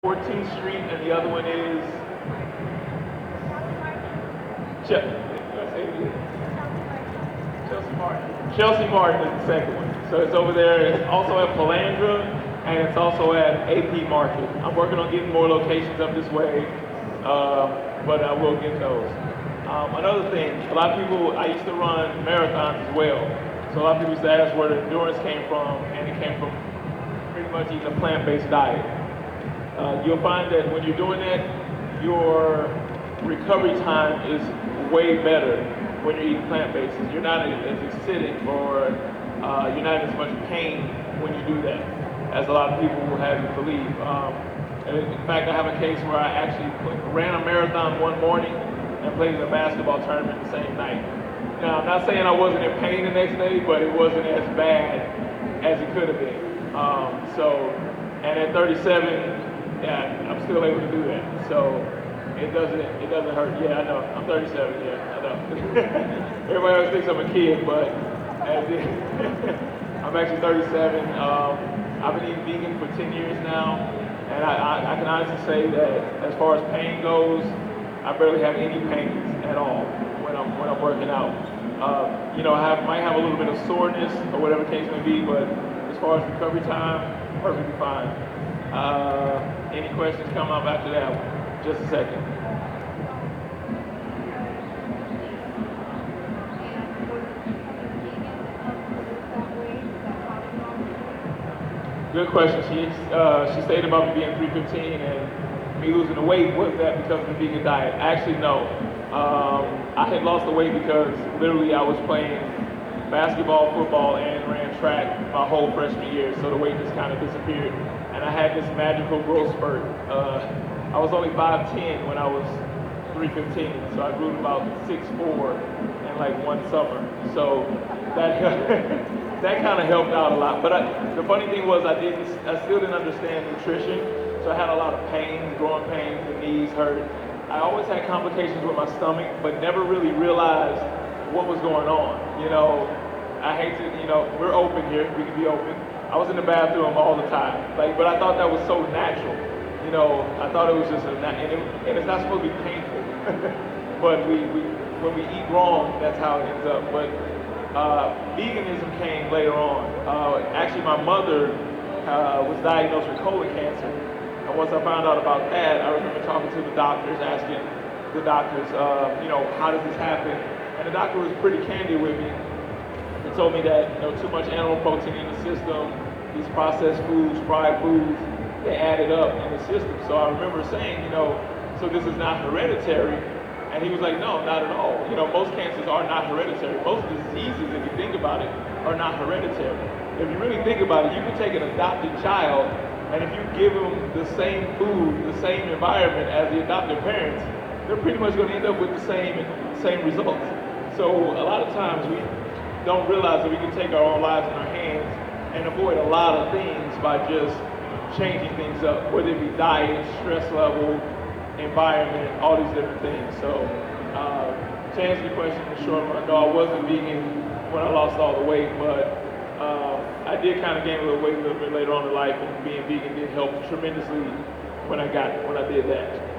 14th Street, and the other one is Chelsea Martin. Chelsea Martin is the second one. So it's over there. It's also at Palandra, and it's also at AP Market. I'm working on getting more locations up this way, but I will get those. Another thing, a lot of people, I used to run marathons as well. So a lot of people used to ask where the endurance came from, and it came from pretty much eating a plant-based diet. You'll find that when you're doing that, your recovery time is way better when you're eating plant-based. You're not as acidic, or you're not in as much pain when you do that, as a lot of people will have you believe. In fact, I have a case where I actually ran a marathon one morning and played in a basketball tournament the same night. Now, I'm not saying I wasn't in pain the next day, but it wasn't as bad as it could have been. And at 37, yeah, I'm still able to do that. So it doesn't hurt. Yeah, I know. I'm 37. Yeah, I know. Everybody always thinks I'm a kid, but I'm actually 37. I've been eating vegan for 10 years now, and I can honestly say that as far as pain goes, I barely have any pains at all when I'm working out. I might have a little bit of soreness or whatever the case may be, but as far as recovery time, perfectly fine. Any questions come up after that one? Just a second. Good question. She stated about me being 315 and me losing the weight. Was that because of the vegan diet? Actually, no. I had lost the weight because literally I was playing basketball, football, and ran track my whole freshman year, so the weight just kind of disappeared. And I had this magical growth spurt. I was only 5'10" when I was 315, so I grew to about 6'4" in like one summer. So that that kind of helped out a lot. But the funny thing was I still didn't understand nutrition, so I had a lot of pains, growing pains, the knees hurt. I always had complications with my stomach, but never really realized what was going on. I hate to, we're open here, we can be open. I was in the bathroom all the time, but I thought that was so natural. I thought it was just and it's not supposed to be painful. But when we eat wrong, that's how it ends up. But veganism came later on. Actually, my mother was diagnosed with colon cancer. And once I found out about that, I remember talking to the doctors, asking the doctors, how does this happen? And the doctor was pretty candid with me. He told me that too much animal protein in the system, these processed foods, fried foods, they added up in the system. So I remember saying, so this is not hereditary. And he was like, no, not at all. Most cancers are not hereditary. Most diseases, if you think about it, are not hereditary. If you really think about it, you can take an adopted child, and if you give them the same food, the same environment as the adopted parents, they're pretty much going to end up with the same results. So a lot of times we don't realize that we can take our own lives in our hands and avoid a lot of things by just changing things up, whether it be diet, stress level, environment, all these different things. So to answer the question in the short run, no, I wasn't vegan when I lost all the weight, but I did kind of gain a little weight a little bit later on in life, and being vegan did help tremendously when I did that.